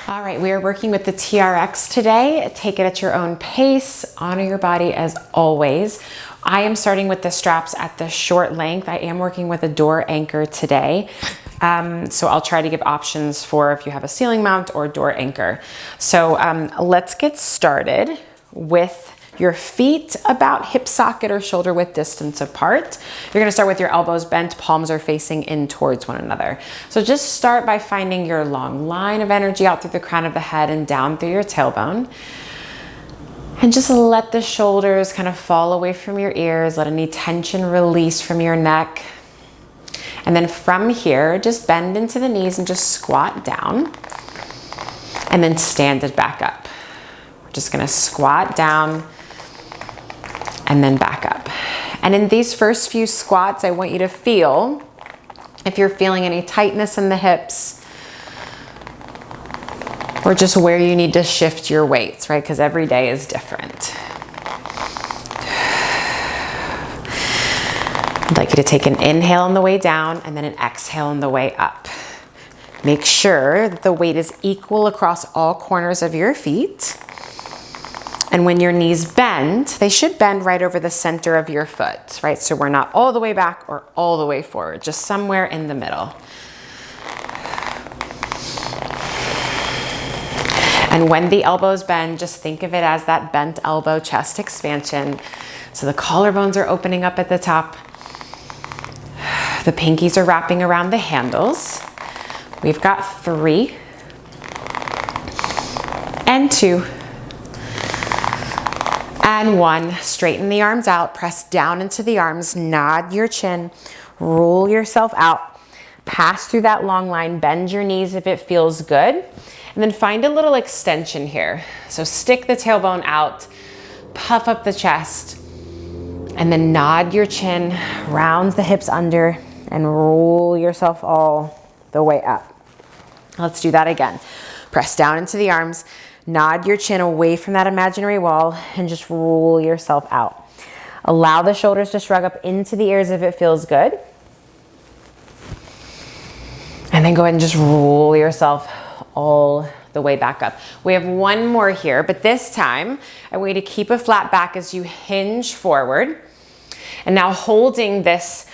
All right, we are working with the TRX today. Take it at your own pace, honor your body as always. I am starting with the straps at the short length. I am working with a door anchor today. So I'll try to give options for if you have a ceiling mount or door anchor. So let's get started with your feet about hip socket or shoulder width distance apart. You're gonna start with your elbows bent, palms are facing in towards one another. So just start by finding your long line of energy out through the crown of the head and down through your tailbone. And just let the shoulders kind of fall away from your ears. Let any tension release from your neck. And then from here, just bend into the knees and just squat down. And then stand it back up. We're just gonna squat down and then back up. And in these first few squats, I want you to feel if you're feeling any tightness in the hips or just where you need to shift your weights, right? Because every day is different. I'd like you to take an inhale on the way down and then an exhale on the way up. Make sure that the weight is equal across all corners of your feet. And when your knees bend, they should bend right over the center of your foot, right? So we're not all the way back or all the way forward, just somewhere in the middle. And when the elbows bend, just think of it as that bent elbow chest expansion. So the collarbones are opening up at the top. The pinkies are wrapping around the handles. We've got 3 and 2. And 1, straighten the arms out, press down into the arms, nod your chin, roll yourself out, pass through that long line, bend your knees if it feels good, and then find a little extension here. So stick the tailbone out, puff up the chest, and then nod your chin, round the hips under, and roll yourself all the way up. Let's do that again. Press down into the arms, nod your chin away from that imaginary wall and just roll yourself out. Allow the shoulders to shrug up into the ears if it feels good. And then go ahead and just roll yourself all the way back up. We have 1 more here, but this time I want you to keep a flat back as you hinge forward. And now holding this,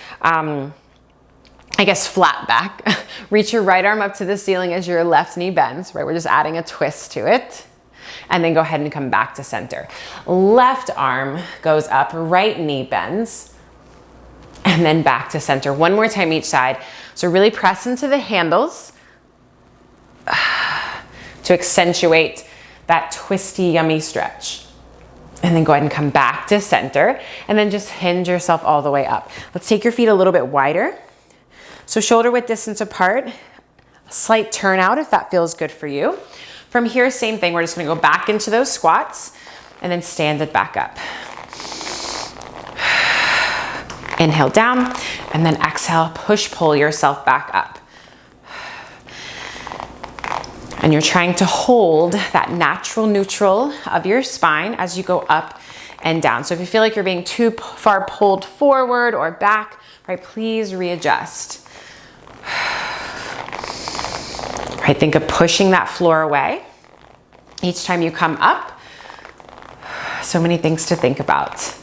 I guess flat back, reach your right arm up to the ceiling as your left knee bends, right? We're just adding a twist to it. And then go ahead and come back to center. Left arm goes up, right knee bends, and then back to center. 1 more time each side. So really press into the handles to accentuate that twisty, yummy stretch. And then go ahead and come back to center, and then just hinge yourself all the way up. Let's take your feet a little bit wider. So shoulder width distance apart, a slight turn out if that feels good for you. From here, same thing. We're just gonna go back into those squats and then stand it back up. Inhale down and then exhale, push, pull yourself back up. And you're trying to hold that natural neutral of your spine as you go up and down. So if you feel like you're being too far pulled forward or back, right, please readjust. Right, think of pushing that floor away each time you come up. So many things to think about.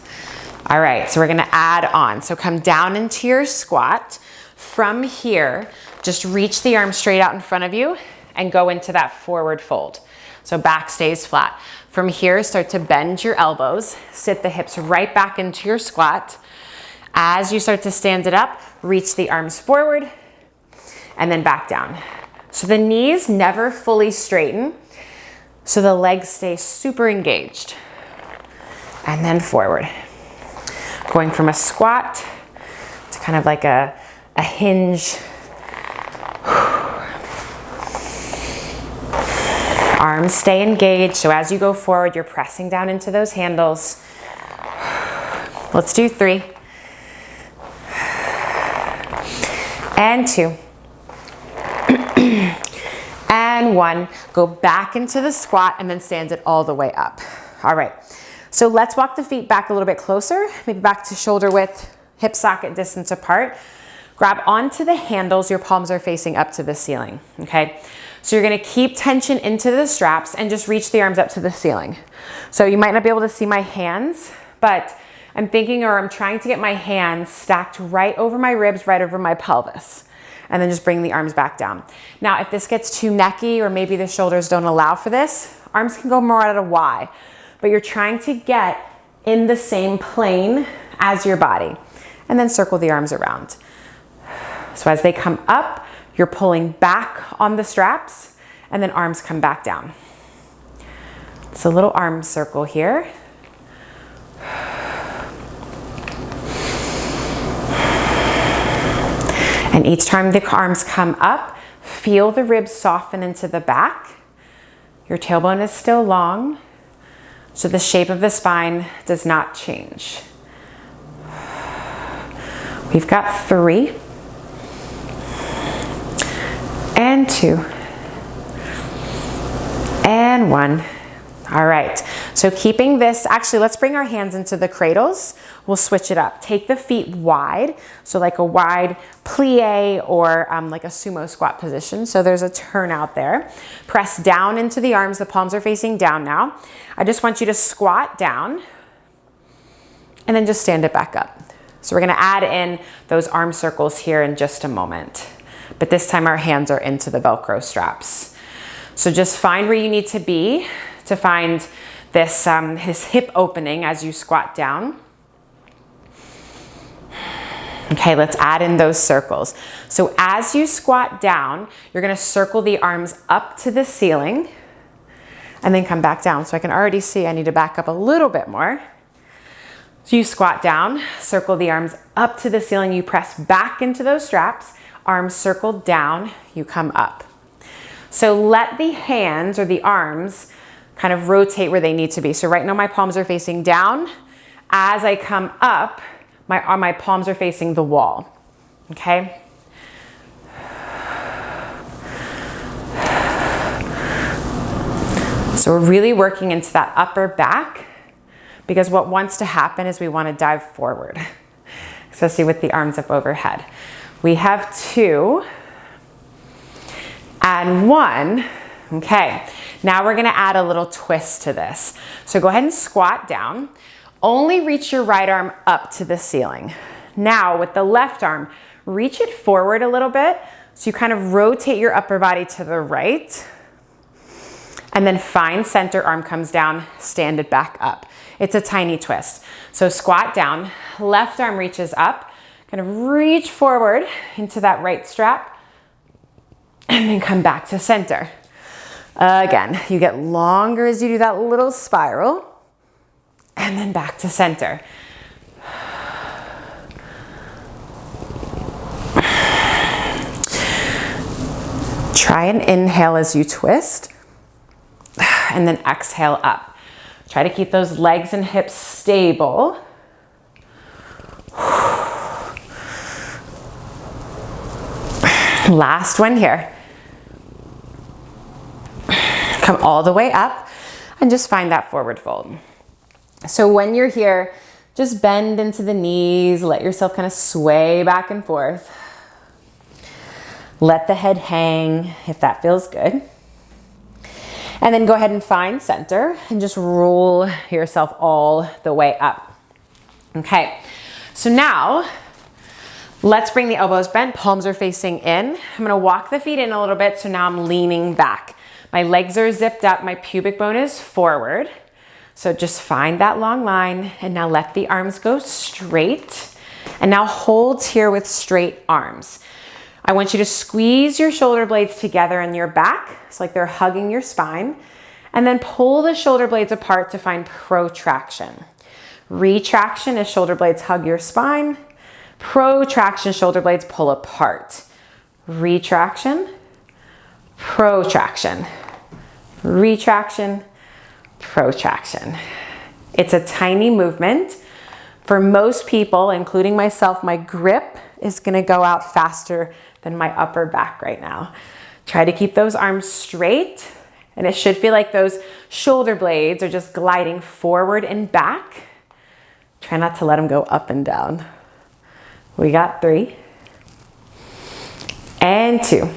All right, so we're gonna add on. So come down into your squat. From here, just reach the arm straight out in front of you and go into that forward fold. So back stays flat. From here, start to bend your elbows. Sit the hips right back into your squat. As you start to stand it up, reach the arms forward and then back down. So the knees never fully straighten, so the legs stay super engaged. And then forward. Going from a squat to kind of like a hinge. Arms stay engaged, so as you go forward, you're pressing down into those handles. Let's do 3. And 2. And 1. Go back into the squat and then stand it all the way up. All right, so let's walk the feet back a little bit closer, maybe back to shoulder width, hip socket distance apart. Grab onto the handles, your palms are facing up to the ceiling, okay? So you're gonna keep tension into the straps and just reach the arms up to the ceiling. So you might not be able to see my hands, but I'm thinking, or I'm trying to get my hands stacked right over my ribs, right over my pelvis. And then just bring the arms back down. Now, if this gets too necky or maybe the shoulders don't allow for this, arms can go more at a Y, but you're trying to get in the same plane as your body. And then circle the arms around. So as they come up, you're pulling back on the straps and then arms come back down. So a little arm circle here. And each time the arms come up, feel the ribs soften into the back. Your tailbone is still long, so the shape of the spine does not change. We've got 3 and 2 and 1. All right, so keeping this, actually let's bring our hands into the cradles. We'll switch it up. Take the feet wide, so like a wide plie or like a sumo squat position. So there's a turn out there. Press down into the arms, the palms are facing down now. I just want you to squat down and then just stand it back up. So we're gonna add in those arm circles here in just a moment. But this time our hands are into the Velcro straps. So just find where you need to be to find this his hip opening as you squat down. Okay, let's add in those circles. So as you squat down, you're gonna circle the arms up to the ceiling and then come back down. So I can already see I need to back up a little bit more. So you squat down, circle the arms up to the ceiling, you press back into those straps, arms circled down, you come up. So let the hands or the arms kind of rotate where they need to be. So right now my palms are facing down. As I come up, my palms are facing the wall, okay? So we're really working into that upper back because what wants to happen is we want to dive forward, especially with the arms up overhead. We have 2 and 1. Okay, now we're gonna add a little twist to this. So go ahead and squat down. Only reach your right arm up to the ceiling. Now with the left arm, reach it forward a little bit. So you kind of rotate your upper body to the right and then find center, arm comes down, stand it back up. It's a tiny twist. So squat down, left arm reaches up, kind of reach forward into that right strap and then come back to center. Again, you get longer as you do that little spiral and then back to center. Try and inhale as you twist and then exhale up. Try to keep those legs and hips stable. Last one here. Come all the way up and just find that forward fold. So when you're here, just bend into the knees, let yourself kind of sway back and forth. Let the head hang if that feels good. And then go ahead and find center and just roll yourself all the way up. Okay, so now let's bring the elbows bent, palms are facing in. I'm gonna walk the feet in a little bit, so now I'm leaning back. My legs are zipped up, my pubic bone is forward. So just find that long line and now let the arms go straight. And now hold here with straight arms. I want you to squeeze your shoulder blades together in your back. It's like they're hugging your spine. And then pull the shoulder blades apart to find protraction. Retraction as shoulder blades hug your spine. Protraction, shoulder blades pull apart. Retraction, protraction, retraction, protraction. It's a tiny movement. For most people, including myself, my grip is gonna go out faster than my upper back right now. Try to keep those arms straight, and it should feel like those shoulder blades are just gliding forward and back. Try not to let them go up and down. We got 3 and 2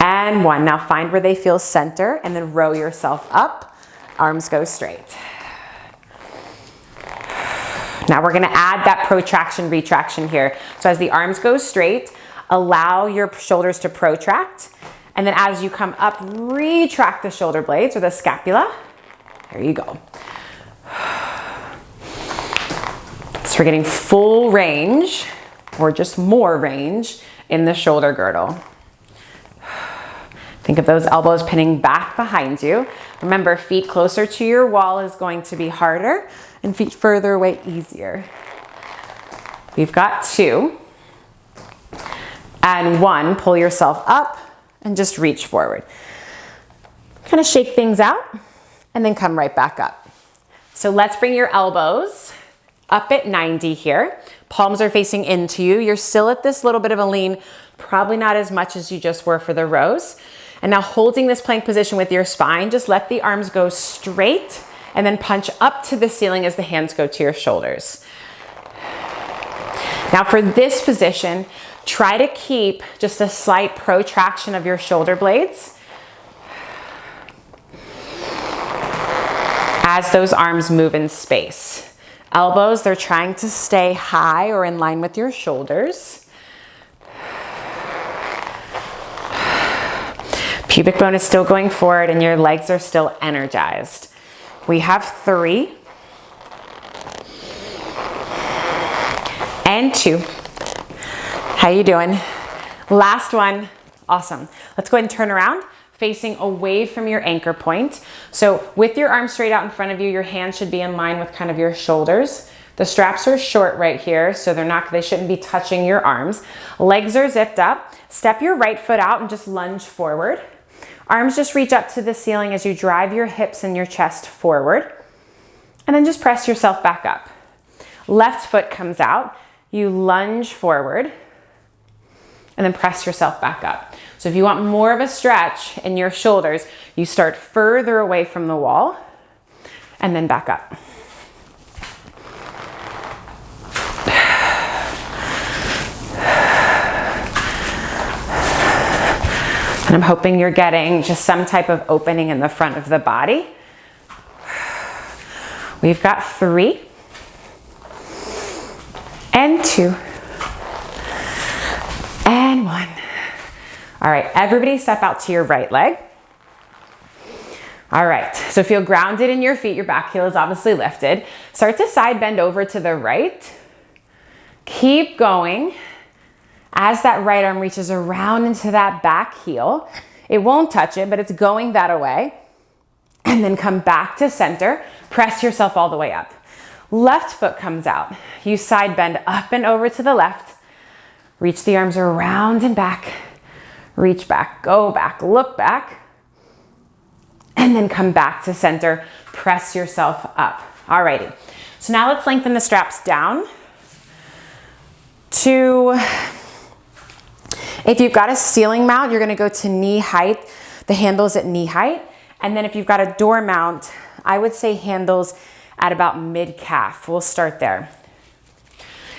and and 1. Now find where they feel center and then row yourself up. Arms go straight. Now we're gonna add that protraction, retraction here. So as the arms go straight, allow your shoulders to protract. And then as you come up, retract the shoulder blades or the scapula. There you go. So we're getting full range, or just more range, in the shoulder girdle. Think of those elbows pinning back behind you. Remember, feet closer to your wall is going to be harder, and feet further away easier. We've got 2. And 1, pull yourself up and just reach forward. Kind of shake things out and then come right back up. So let's bring your elbows up at 90 here. Palms are facing into you. You're still at this little bit of a lean, probably not as much as you just were for the rows. And now holding this plank position with your spine, just let the arms go straight and then punch up to the ceiling as the hands go to your shoulders. Now for this position, try to keep just a slight protraction of your shoulder blades as those arms move in space. Elbows, they're trying to stay high or in line with your shoulders. Pubic bone is still going forward and your legs are still energized. We have 3 and 2. How you doing? Last one. Awesome. Let's go ahead and turn around, facing away from your anchor point. So with your arms straight out in front of you, your hands should be in line with kind of your shoulders. The straps are short right here, so they shouldn't be touching your arms. Legs are zipped up. Step your right foot out and just lunge forward. Arms just reach up to the ceiling as you drive your hips and your chest forward. And then just press yourself back up. Left foot comes out. You lunge forward and then press yourself back up. So if you want more of a stretch in your shoulders, you start further away from the wall and then back up. And I'm hoping you're getting just some type of opening in the front of the body. We've got 3 and 2 and 1. All right, everybody step out to your right leg. All right, so feel grounded in your feet. Your back heel is obviously lifted. Start to side bend over to the right. Keep going. As that right arm reaches around into that back heel, it won't touch it, but it's going that way. And then come back to center. Press yourself all the way up. Left foot comes out. You side bend up and over to the left. Reach the arms around and back. Reach back, go back, look back. And then come back to center. Press yourself up. Alrighty. So now let's lengthen the straps down to... If you've got a ceiling mount, you're gonna go to knee height. The handle's at knee height. And then if you've got a door mount, I would say handles at about mid-calf. We'll start there.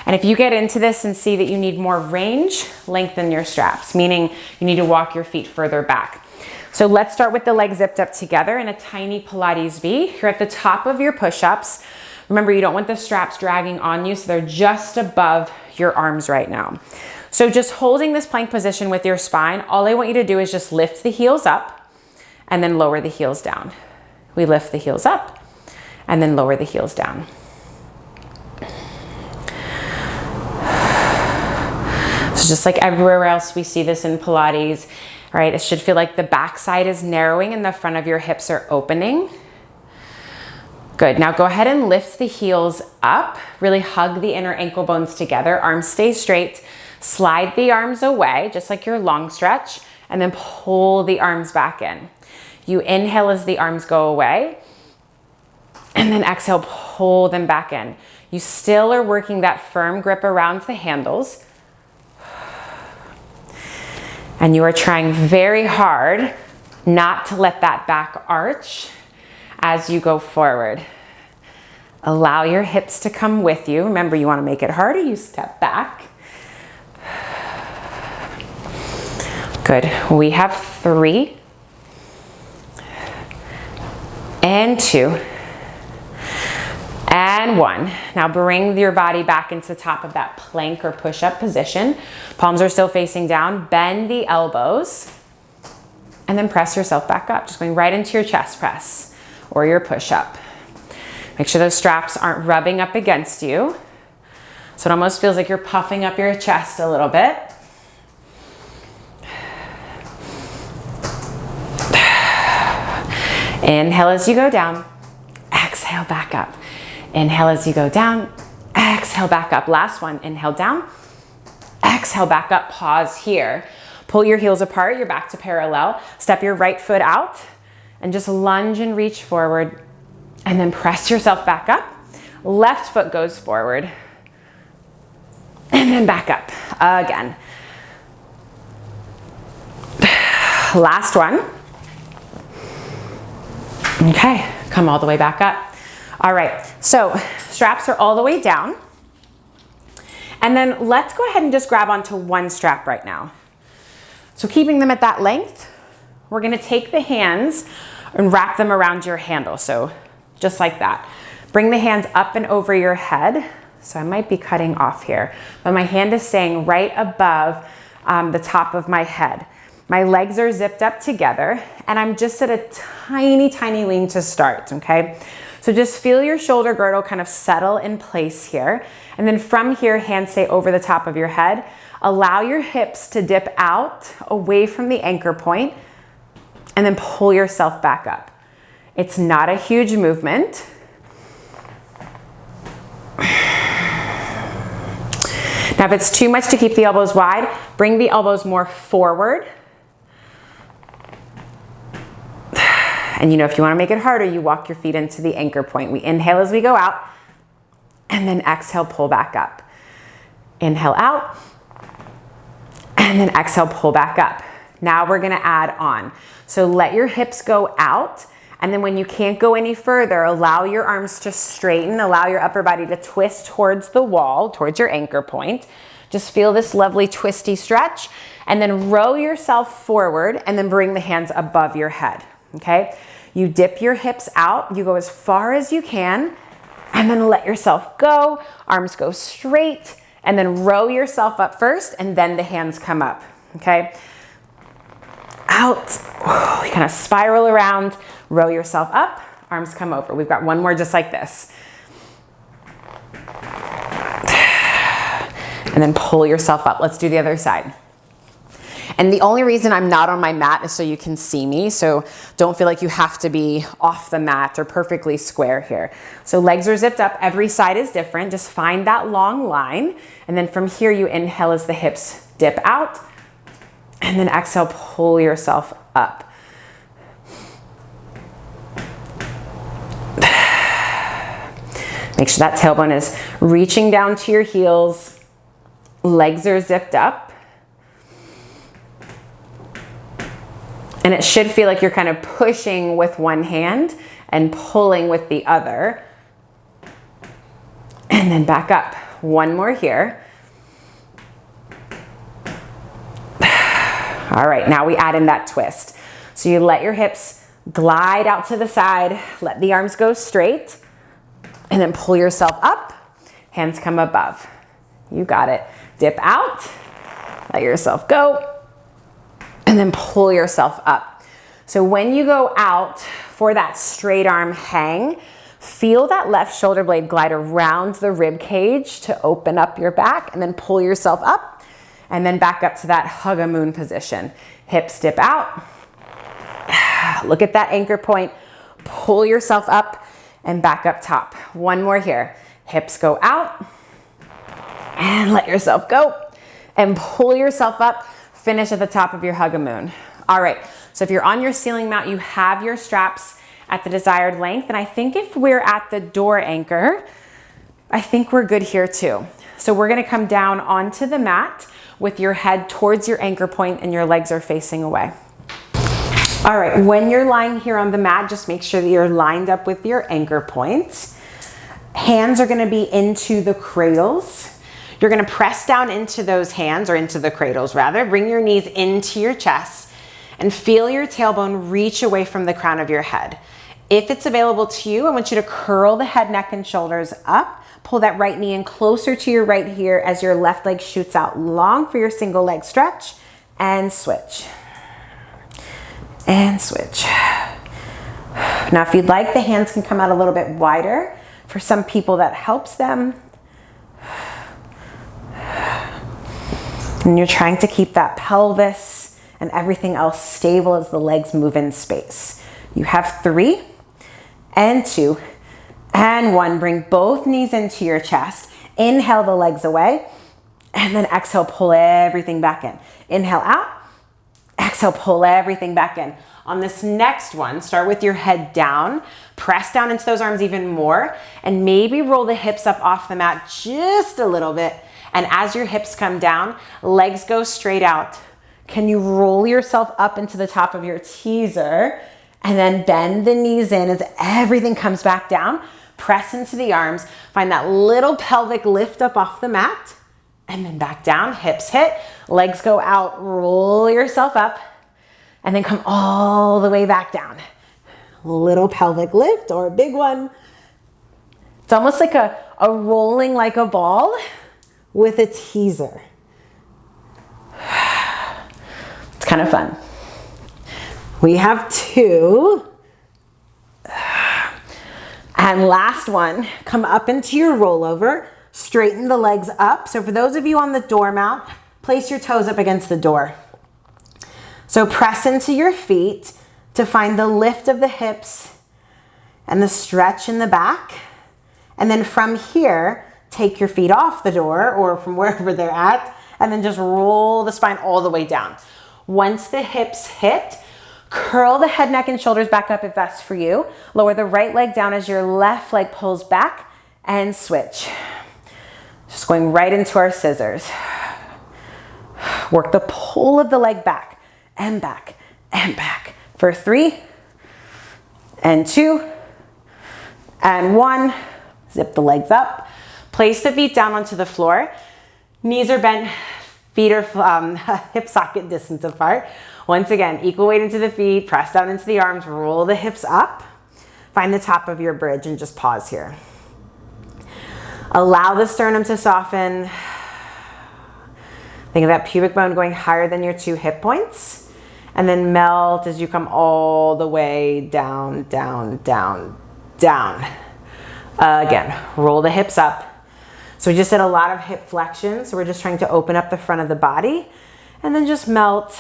And if you get into this and see that you need more range, lengthen your straps, meaning you need to walk your feet further back. So let's start with the legs zipped up together in a tiny Pilates V. You're at the top of your push-ups. Remember, you don't want the straps dragging on you, so they're just above your arms right now. So just holding this plank position with your spine, all I want you to do is just lift the heels up and then lower the heels down. We lift the heels up and then lower the heels down. So just like everywhere else we see this in Pilates, right? It should feel like the back side is narrowing and the front of your hips are opening. Good, now go ahead and lift the heels up. Really hug the inner ankle bones together. Arms stay straight. Slide the arms away, just like your long stretch, and then pull the arms back in. You inhale as the arms go away, and then exhale, pull them back in. You still are working that firm grip around the handles, and you are trying very hard not to let that back arch as you go forward. Allow your hips to come with you. Remember, you want to make it harder, you step back. Good. We have 3 and 2 and 1. Now bring your body back into the top of that plank or push-up position. Palms are still facing down. Bend the elbows and then press yourself back up. Just going right into your chest press or your push-up. Make sure those straps aren't rubbing up against you. So it almost feels like you're puffing up your chest a little bit. Inhale as you go down. Exhale back up. Inhale as you go down. Exhale back up. Last one. Inhale down. Exhale back up. Pause here. Pull your heels apart. You're back to parallel. Step your right foot out and just lunge and reach forward. And then press yourself back up. Left foot goes forward. And then back up again. Last one. Okay, come all the way back up. All right, so straps are all the way down. And then let's go ahead and just grab onto one strap right now. So keeping them at that length, we're gonna take the hands and wrap them around your handle. So just like that. Bring the hands up and over your head. So I might be cutting off here, but my hand is staying right above the top of my head. My legs are zipped up together and I'm just at a tiny, tiny lean to start, okay? So just feel your shoulder girdle kind of settle in place here. And then from here, hands stay over the top of your head. Allow your hips to dip out away from the anchor point and then pull yourself back up. It's not a huge movement. Now, if it's too much to keep the elbows wide, bring the elbows more forward. And you know, if you want to make it harder, you walk your feet into the anchor point. We inhale as we go out, and then exhale, pull back up. Inhale out, and then exhale, pull back up. Now we're going to add on. So let your hips go out. And then when you can't go any further, allow your arms to straighten, allow your upper body to twist towards the wall, towards your anchor point. Just feel this lovely twisty stretch and then row yourself forward and then bring the hands above your head, okay? You dip your hips out, you go as far as you can and then let yourself go, arms go straight and then row yourself up first and then the hands come up, okay? Out, you kind of spiral around, row yourself up, arms come over. We've got one more just like this. And then pull yourself up. Let's do the other side. And the only reason I'm not on my mat is so you can see me. So don't feel like you have to be off the mat or perfectly square here. So legs are zipped up. Every side is different. Just find that long line. And then from here, you inhale as the hips dip out. And then exhale, pull yourself up. Make sure that tailbone is reaching down to your heels. Legs are zipped up. And it should feel like you're kind of pushing with one hand and pulling with the other. And then back up. One more here. All right, now we add in that twist. So you let your hips glide out to the side, let the arms go straight, and then pull yourself up, hands come above. You got it. Dip out, let yourself go, and then pull yourself up. So when you go out for that straight arm hang, feel that left shoulder blade glide around the rib cage to open up your back and then pull yourself up. And then back up to that hug a moon position. Hips dip out. Look at that anchor point. Pull yourself up and back up top. One more here. Hips go out. And let yourself go. And pull yourself up. Finish at the top of your hug a moon. All right. So if you're on your ceiling mat, you have your straps at the desired length. And I think if we're at the door anchor, I think we're good here too. So we're going to come down onto the mat with your head towards your anchor point and your legs are facing away. All right, when you're lying here on the mat, just make sure that you're lined up with your anchor points. Hands are gonna be into the cradles. You're gonna press down into those hands, or into the cradles rather. Bring your knees into your chest and feel your tailbone reach away from the crown of your head. If it's available to you, I want you to curl the head, neck, and shoulders up. Pull that right knee in closer to your right here as your left leg shoots out long for your single leg stretch, and switch. And switch. Now, if you'd like, the hands can come out a little bit wider. For some people, that helps them. And you're trying to keep that pelvis and everything else stable as the legs move in space. You have 3 and 2 and 1. Bring both knees into your chest. Inhale the legs away. And then exhale, pull everything back in. Inhale out. Exhale, pull everything back in. On this next one, start with your head down. Press down into those arms even more. And maybe roll the hips up off the mat just a little bit. And as your hips come down, legs go straight out. Can you roll yourself up into the top of your teaser and then bend the knees in as everything comes back down? Press into the arms. Find that little pelvic lift up off the mat and then back down. Hips hit, legs go out. Roll yourself up and then come all the way back down. Little pelvic lift or a big one. It's almost like a rolling like a ball with a teaser. It's kind of fun. We have 2. And last one, come up into your rollover, straighten the legs up. So for those of you on the doormat, place your toes up against the door. So press into your feet to find the lift of the hips and the stretch in the back. And then from here, take your feet off the door or from wherever they're at, and then just roll the spine all the way down. Once the hips hit, curl the head, neck, and shoulders back up if that's for you. Lower the right leg down as your left leg pulls back and switch. Just going right into our scissors. Work the pull of the leg back and back and back for 3 and 2 and 1. Zip the legs up. Place the feet down onto the floor. Knees are bent, feet are hip socket distance apart. Once again, equal weight into the feet, press down into the arms, roll the hips up. Find the top of your bridge and just pause here. Allow the sternum to soften. Think of that pubic bone going higher than your 2 hip points. And then melt as you come all the way down, down, down, down. Again, roll the hips up. So we just did a lot of hip flexion. So we're just trying to open up the front of the body and then just melt.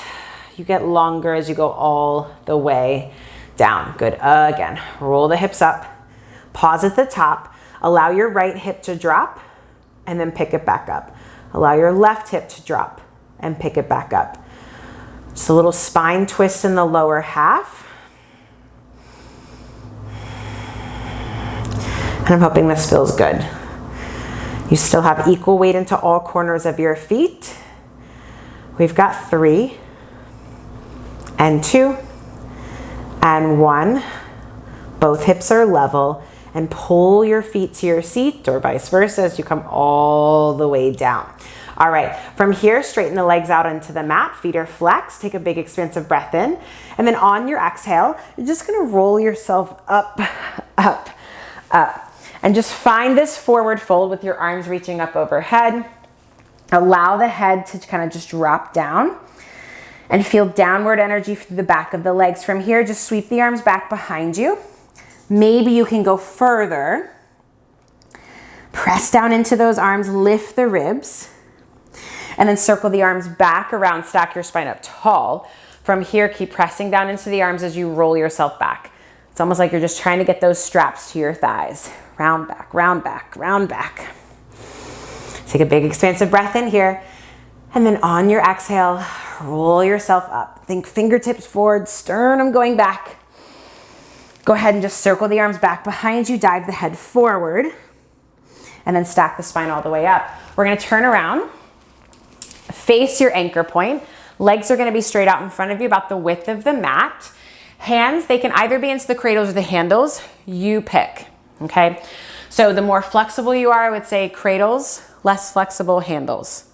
You get longer as you go all the way down. Good. Again, roll the hips up. Pause at the top. Allow your right hip to drop and then pick it back up. Allow your left hip to drop and pick it back up. Just a little spine twist in the lower half. And I'm hoping this feels good. You still have equal weight into all corners of your feet. We've got 3 and 2 and 1. Both hips are level, and pull your feet to your seat or vice versa as you come all the way down. All right, from here, straighten the legs out into the mat. Feet are flexed. Take a big expansive breath in. And then on your exhale, you're just gonna roll yourself up, up, up. And just find this forward fold with your arms reaching up overhead. Allow the head to kind of just drop down and feel downward energy through the back of the legs. From here, just sweep the arms back behind you. Maybe you can go further. Press down into those arms, lift the ribs, and then circle the arms back around, stack your spine up tall. From here, keep pressing down into the arms as you roll yourself back. It's almost like you're just trying to get those straps to your thighs. Round back, round back, round back. Take a big expansive breath in here. And then on your exhale, roll yourself up. Think fingertips forward, sternum going back. Go ahead and just circle the arms back behind you, dive the head forward, and then stack the spine all the way up. We're gonna turn around, face your anchor point. Legs are gonna be straight out in front of you, about the width of the mat. Hands, they can either be into the cradles or the handles. You pick, okay? So the more flexible you are, I would say cradles, less flexible handles.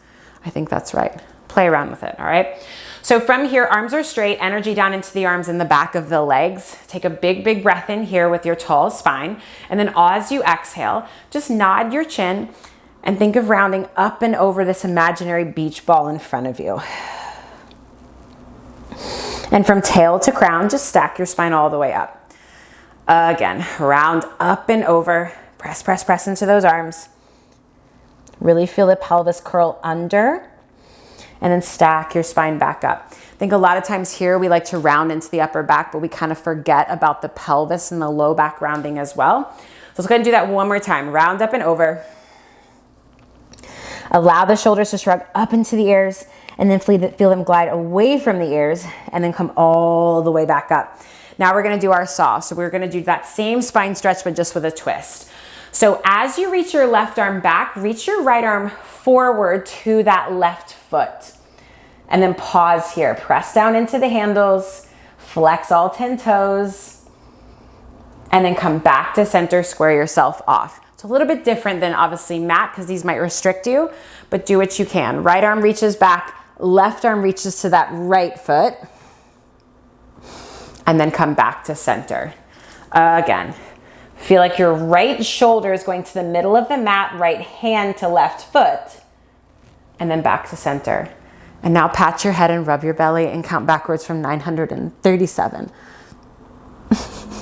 I think that's right. Play around with it, all right? So from here, arms are straight, energy down into the arms and the back of the legs. Take a big, big breath in here with your tall spine. And then as you exhale, just nod your chin and think of rounding up and over this imaginary beach ball in front of you. And from tail to crown, just stack your spine all the way up. Again, round up and over. Press, press, press into those arms. Really feel the pelvis curl under. And then stack your spine back up. I think a lot of times here we like to round into the upper back, but we kind of forget about the pelvis and the low back rounding as well. So let's go ahead and do that one more time. Round up and over. Allow the shoulders to shrug up into the ears, and then feel them glide away from the ears and then come all the way back up. Now we're gonna do our saw. So we're gonna do that same spine stretch, but just with a twist. So as you reach your left arm back, reach your right arm forward to that left foot. And then pause here. Press down into the handles, flex all 10 toes, and then come back to center, square yourself off. It's a little bit different than obviously mat because these might restrict you, but do what you can. Right arm reaches back, left arm reaches to that right foot, and then come back to center. Again, feel like your right shoulder is going to the middle of the mat, right hand to left foot, and then back to center. And now pat your head and rub your belly and count backwards from 937.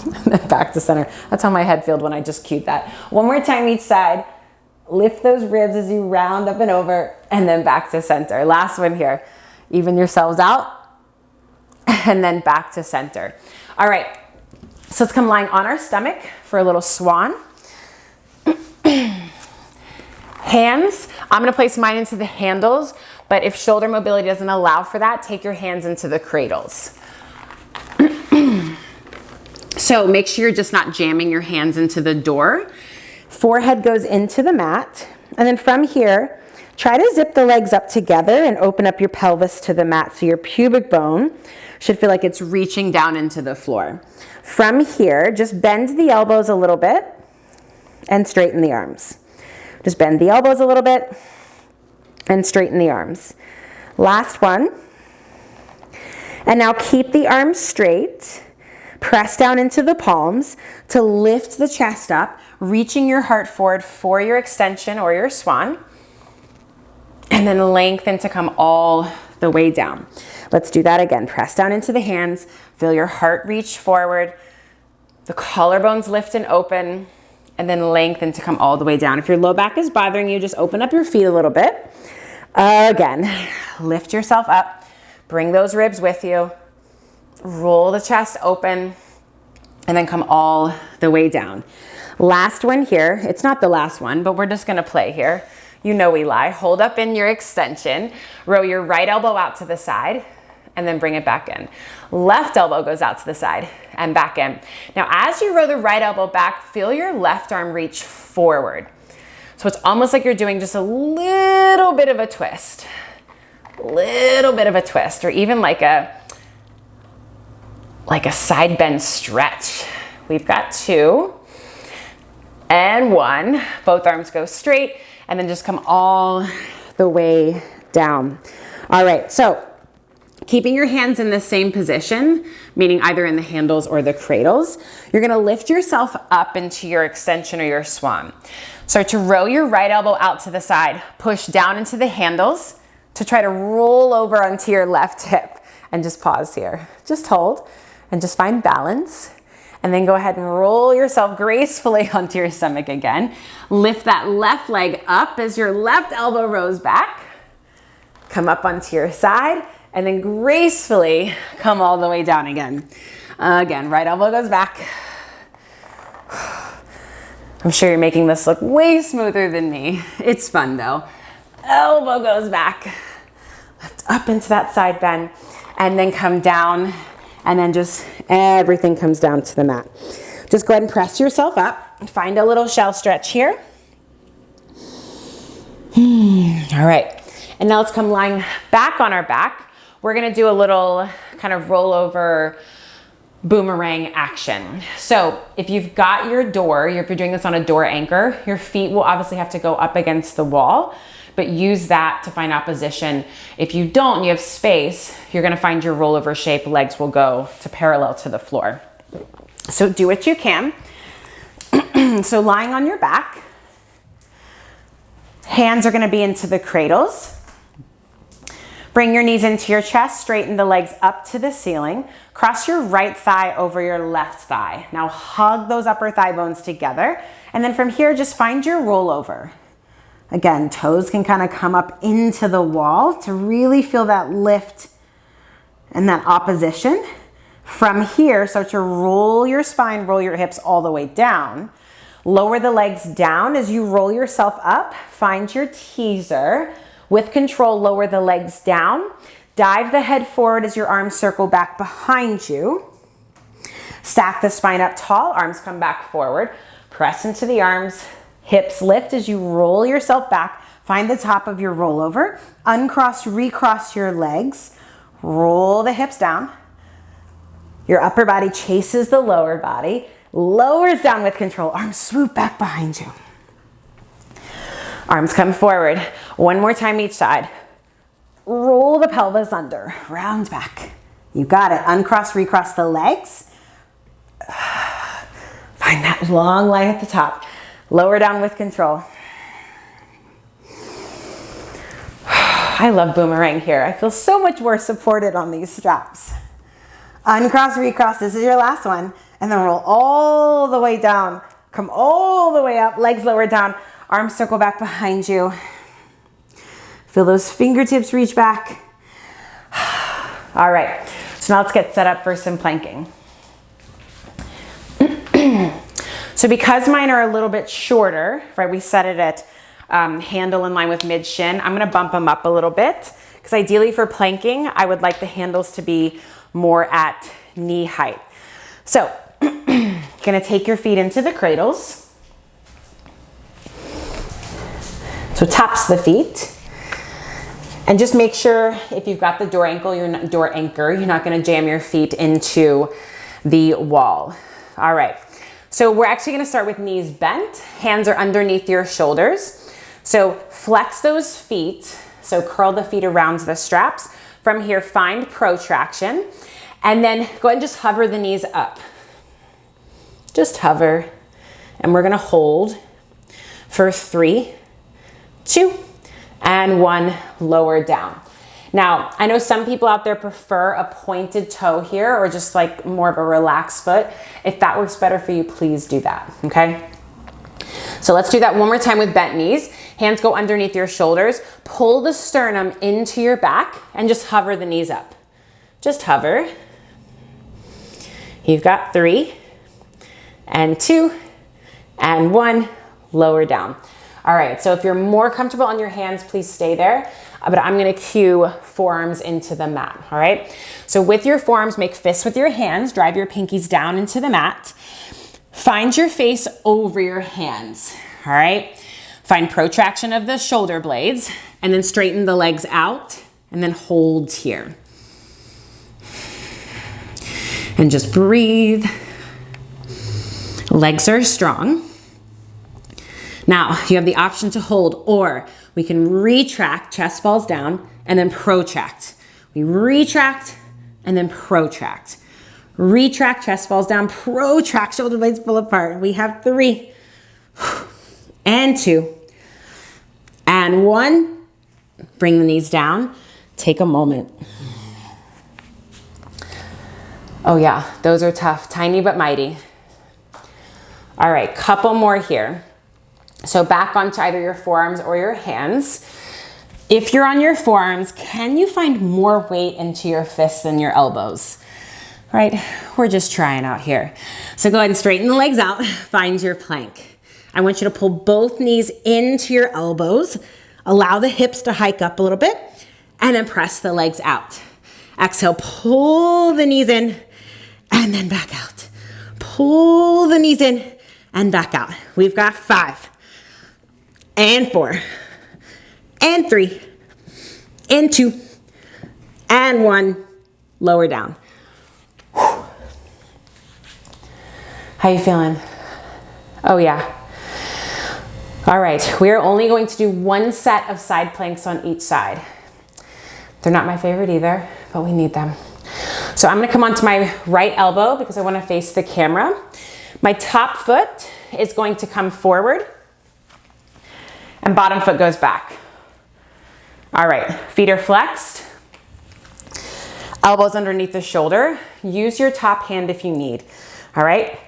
And then back to center. That's how my head feels when I just cued that. One more time each side. Lift those ribs as you round up and over, and then back to center. Last one here. Even yourselves out, and then back to center. All right, so let's come lying on our stomach for a little swan. Hands, I'm gonna place mine into the handles, but if shoulder mobility doesn't allow for that, take your hands into the cradles. So make sure you're just not jamming your hands into the door. Forehead goes into the mat. And then from here, try to zip the legs up together and open up your pelvis to the mat. So your pubic bone should feel like it's reaching down into the floor. From here, just bend the elbows a little bit and straighten the arms. Just bend the elbows a little bit and straighten the arms. Last one. And now keep the arms straight. Press down into the palms to lift the chest up, reaching your heart forward for your extension or your swan. And then lengthen to come all the way down. Let's do that again. Press down into the hands. Feel your heart reach forward. The collarbones lift and open. And then lengthen to come all the way down. If your low back is bothering you, just open up your feet a little bit. Again, lift yourself up. Bring those ribs with you. Roll the chest open. And then come all the way down. Last one here. It's not the last one, but we're just going to play here. You know we lie. Hold up in your extension. Row your right elbow out to the side. And then bring it back in. Left elbow goes out to the side and back in. Now, as you row the right elbow back, feel your left arm reach forward. So it's almost like you're doing just a little bit of a twist. Little bit of a twist, or even like a side bend stretch. We've got 2 and 1. Both arms go straight and then just come all the way down. All right, so keeping your hands in the same position, meaning either in the handles or the cradles, you're gonna lift yourself up into your extension or your swan. Start to row your right elbow out to the side, push down into the handles to try to roll over onto your left hip, and just pause here. Just hold and just find balance. And then go ahead and roll yourself gracefully onto your stomach again. Lift that left leg up as your left elbow rows back. Come up onto your side. And then gracefully come all the way down again. Again, right elbow goes back. I'm sure you're making this look way smoother than me. It's fun though. Elbow goes back. Lift up into that side bend. And then come down. And then just everything comes down to the mat. Just go ahead and press yourself up. Find a little shell stretch here. All right. And now let's come lying back on our back. We're gonna do a little kind of rollover boomerang action. So if you've got your door, if you're doing this on a door anchor, your feet will obviously have to go up against the wall, but use that to find opposition. If you don't, and you have space, you're gonna find your rollover shape, legs will go to parallel to the floor. So do what you can. So lying on your back, hands are gonna be into the cradles. Bring your knees into your chest, straighten the legs up to the ceiling. Cross your right thigh over your left thigh. Now hug those upper thigh bones together. And then from here, just find your rollover. Again, toes can kind of come up into the wall to really feel that lift and that opposition. From here, start to roll your spine, roll your hips all the way down. Lower the legs down as you roll yourself up. Find your teaser. With control, lower the legs down. Dive the head forward as your arms circle back behind you. Stack the spine up tall, arms come back forward. Press into the arms, hips lift as you roll yourself back. Find the top of your rollover. Uncross, recross your legs. Roll the hips down. Your upper body chases the lower body. Lowers down with control. Arms swoop back behind you. Arms come forward. One more time each side. Roll the pelvis under. Round back. You got it. Uncross, recross the legs. Find that long line at the top. Lower down with control. I love boomerang here. I feel so much more supported on these straps. Uncross, recross. This is your last one. And then roll all the way down. Come all the way up. Legs lower down. Arms circle back behind you. Feel those fingertips reach back. All right, so now let's get set up for some planking. So because mine are a little bit shorter, right, we set it at handle in line with mid shin, I'm gonna bump them up a little bit because ideally for planking, I would like the handles to be more at knee height. So, gonna take your feet into the cradles. So tops the feet. And just make sure if you've got the door anchor, you're not gonna jam your feet into the wall. All right, so we're actually gonna start with knees bent. Hands are underneath your shoulders. So flex those feet. So curl the feet around the straps. From here, find protraction. And then go ahead and just hover the knees up. Just hover. And we're gonna hold for 3, 2, and 1, lower down. Now, I know some people out there prefer a pointed toe here or just like more of a relaxed foot. If that works better for you, please do that, okay? So let's do that one more time with bent knees. Hands go underneath your shoulders. Pull the sternum into your back and just hover the knees up. Just hover. You've got 3, and 2, and 1, lower down. All right, so if you're more comfortable on your hands, please stay there. But I'm gonna cue forearms into the mat, all right? So with your forearms, make fists with your hands, drive your pinkies down into the mat. Find your face over your hands, all right? Find protraction of the shoulder blades, and then straighten the legs out, and then hold here. And just breathe. Legs are strong. Now, you have the option to hold, or we can retract, chest falls down, and then protract. We retract, and then protract. Retract, chest falls down, protract, shoulder blades pull apart. We have 3, and 2, and 1. Bring the knees down. Take a moment. Oh yeah, those are tough, tiny but mighty. All right, couple more here. So back onto either your forearms or your hands. If you're on your forearms, can you find more weight into your fists than your elbows? Right, we're just trying out here. So go ahead and straighten the legs out, find your plank. I want you to pull both knees into your elbows, allow the hips to hike up a little bit, and then press the legs out. Exhale, pull the knees in, and then back out. Pull the knees in, and back out. We've got 5, and 4, and 3, and 2, and 1, lower down. How you feeling? Oh yeah. All right, we are only going to do one set of side planks on each side. They're not my favorite either, but we need them. So I'm gonna come onto my right elbow because I wanna face the camera. My top foot is going to come forward and bottom foot goes back. All right, feet are flexed. Elbows underneath the shoulder. Use your top hand if you need. All right,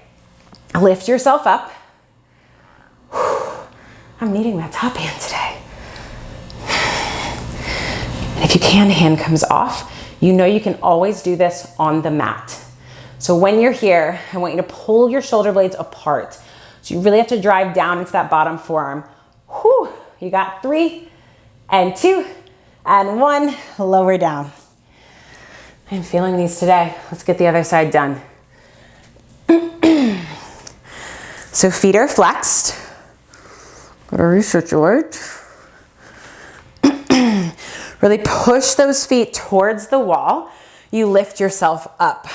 lift yourself up. I'm needing that top hand today. And if you can, hand comes off. You know you can always do this on the mat. So when you're here, I want you to pull your shoulder blades apart. So you really have to drive down into that bottom forearm. Whew, you got 3 and 2 and 1, lower down. I'm feeling these today. Let's get the other side done. So feet are flexed. Gotta recirculate. Really push those feet towards the wall. You lift yourself up.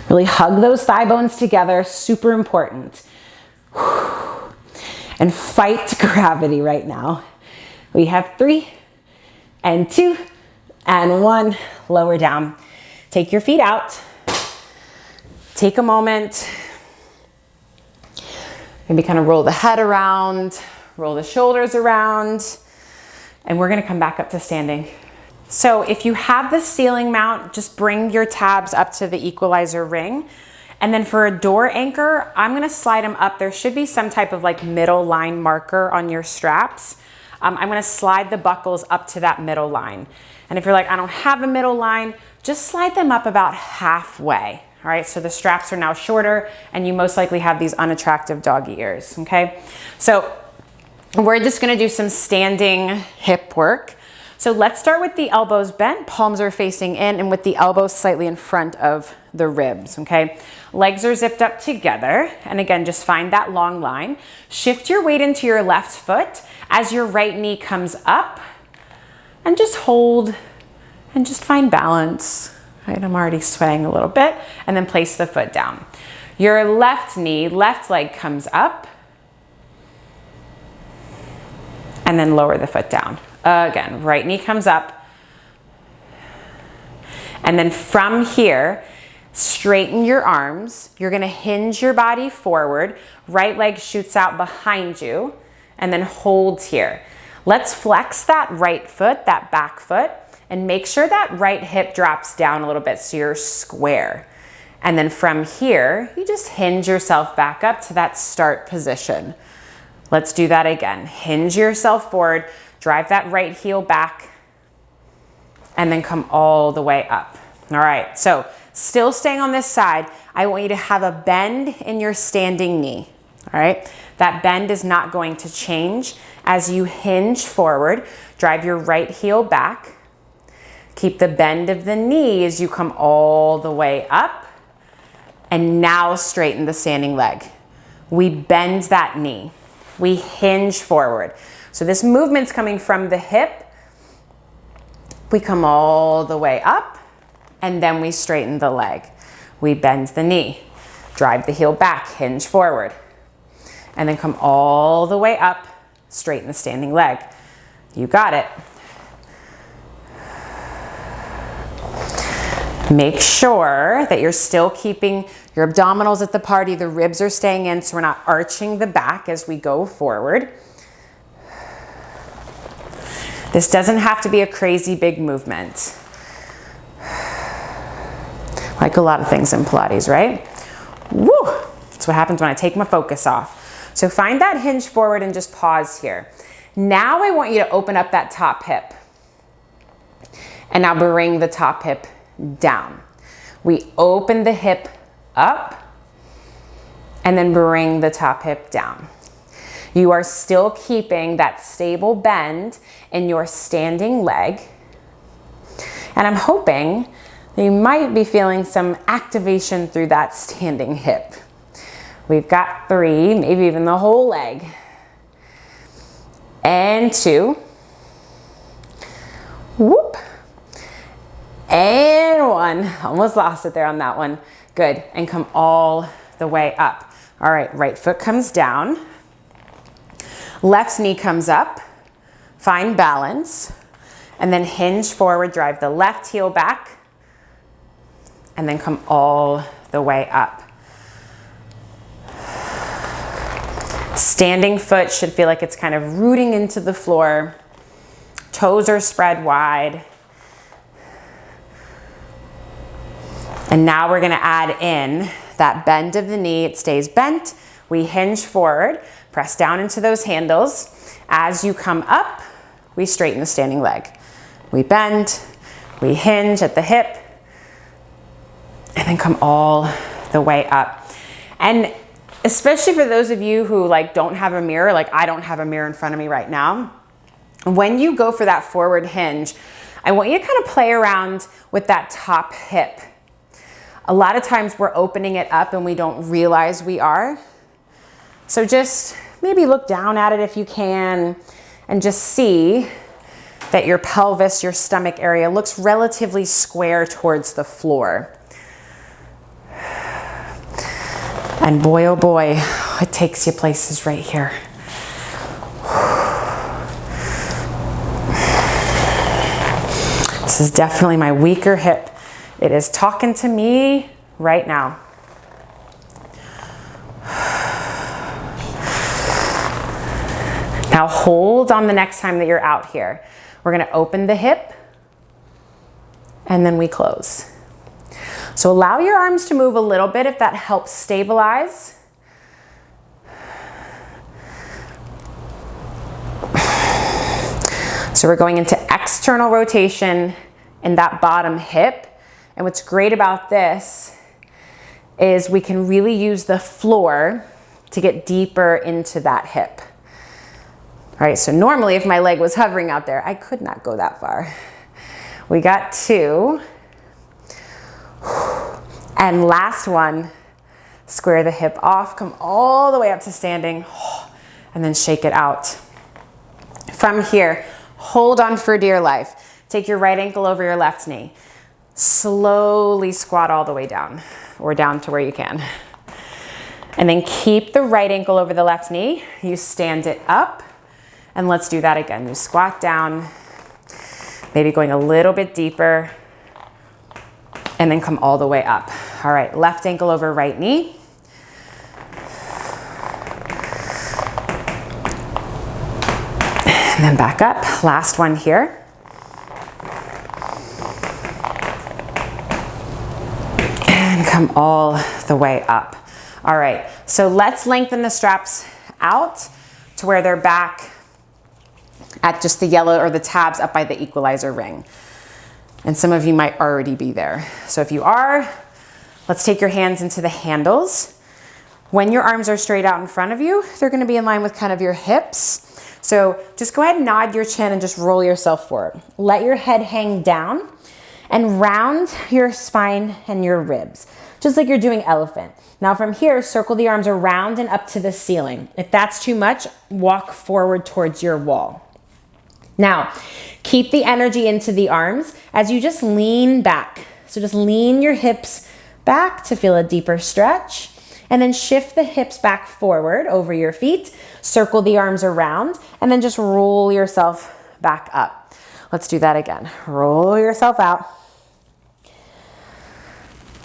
Really hug those thigh bones together, super important. And fight gravity right now. We have 3 and 2 and 1, lower down. Take your feet out. Take a moment. Maybe kind of roll the head around. Roll the shoulders around, and we're gonna come back up to standing. So if you have the ceiling mount, just bring your tabs up to the equalizer ring. And then for a door anchor, I'm gonna slide them up. There should be some type of like middle line marker on your straps. I'm gonna slide the buckles up to that middle line. And if you're like, I don't have a middle line, just slide them up about halfway. All right, so the straps are now shorter and you most likely have these unattractive doggy ears, okay? So we're just gonna do some standing hip work. So let's start with the elbows bent, palms are facing in, and with the elbows slightly in front of the ribs, okay? Legs are zipped up together, and again, just find that long line. Shift your weight into your left foot as your right knee comes up, and just hold, and just find balance. Right, I'm already swaying a little bit, and then place the foot down. Your left knee, left leg comes up, and then lower the foot down. Again, right knee comes up. And then from here, straighten your arms. You're gonna hinge your body forward. Right leg shoots out behind you and then hold here. Let's flex that right foot, that back foot, and make sure that right hip drops down a little bit so you're square. And then from here, you just hinge yourself back up to that start position. Let's do that again. Hinge yourself forward, drive that right heel back, and then come all the way up. All right, so still staying on this side, I want you to have a bend in your standing knee. All right, that bend is not going to change. As you hinge forward, drive your right heel back. Keep the bend of the knee as you come all the way up. And now straighten the standing leg. We bend that knee. We hinge forward. So this movement's coming from the hip. We come all the way up, and then we straighten the leg. We bend the knee, drive the heel back, hinge forward, and then come all the way up, straighten the standing leg. You got it. Make sure that you're still keeping your abdominals at the party, the ribs are staying in, so we're not arching the back as we go forward. This doesn't have to be a crazy big movement. Like a lot of things in Pilates, right? Woo! That's what happens when I take my focus off. So find that hinge forward and just pause here. Now I want you to open up that top hip. And now bring the top hip down. We open the hip up and then bring the top hip down. You are still keeping that stable bend in your standing leg. And I'm hoping that you might be feeling some activation through that standing hip. We've got 3, maybe even the whole leg. And 2. Whoop. And one. Almost lost it there on that one. Good. And come all the way up. All right, right foot comes down. Left knee comes up. Find balance. And then hinge forward, drive the left heel back. And then come all the way up. Standing foot should feel like it's kind of rooting into the floor. Toes are spread wide. And now we're gonna add in that bend of the knee. It stays bent. We hinge forward, press down into those handles. As you come up, we straighten the standing leg. We bend, we hinge at the hip, and then come all the way up. And especially for those of you who like don't have a mirror, like I don't have a mirror in front of me right now, when you go for that forward hinge, I want you to kind of play around with that top hip. A lot of times we're opening it up and we don't realize we are. So just maybe look down at it if you can and just see that your pelvis, your stomach area looks relatively square towards the floor. And boy, oh boy, it takes you places right here. This is definitely my weaker hip. It is talking to me right now. Now hold on the next time that you're out here. We're gonna open the hip and then we close. So allow your arms to move a little bit if that helps stabilize. So we're going into external rotation in that bottom hip. And what's great about this is we can really use the floor to get deeper into that hip. All right, so normally if my leg was hovering out there, I could not go that far. We got 2. And last one, square the hip off, come all the way up to standing, and then shake it out. From here, hold on for dear life. Take your right ankle over your left knee. Slowly squat all the way down, or down to where you can. And then keep the right ankle over the left knee. You stand it up, and let's do that again. You squat down, maybe going a little bit deeper, and then come all the way up. All right, left ankle over right knee. And then back up, last one here. And come all the way up. All right, so let's lengthen the straps out to where they're back at just the yellow or the tabs up by the equalizer ring. And some of you might already be there. So if you are, let's take your hands into the handles. When your arms are straight out in front of you, they're gonna be in line with kind of your hips. So just go ahead and nod your chin and just roll yourself forward. Let your head hang down and round your spine and your ribs, just like you're doing elephant. Now from here, circle the arms around and up to the ceiling. If that's too much, walk forward towards your wall. Now, keep the energy into the arms as you just lean back. So just lean your hips back to feel a deeper stretch, and then shift the hips back forward over your feet, circle the arms around, and then just roll yourself back up. Let's do that again. Roll yourself out.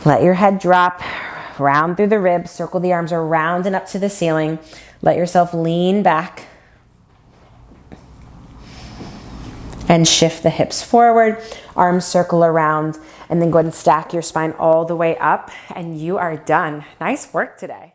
Let your head drop, round through the ribs, circle the arms around and up to the ceiling. Let yourself lean back. And shift the hips forward, arms circle around, and then go ahead and stack your spine all the way up, and you are done. Nice work today.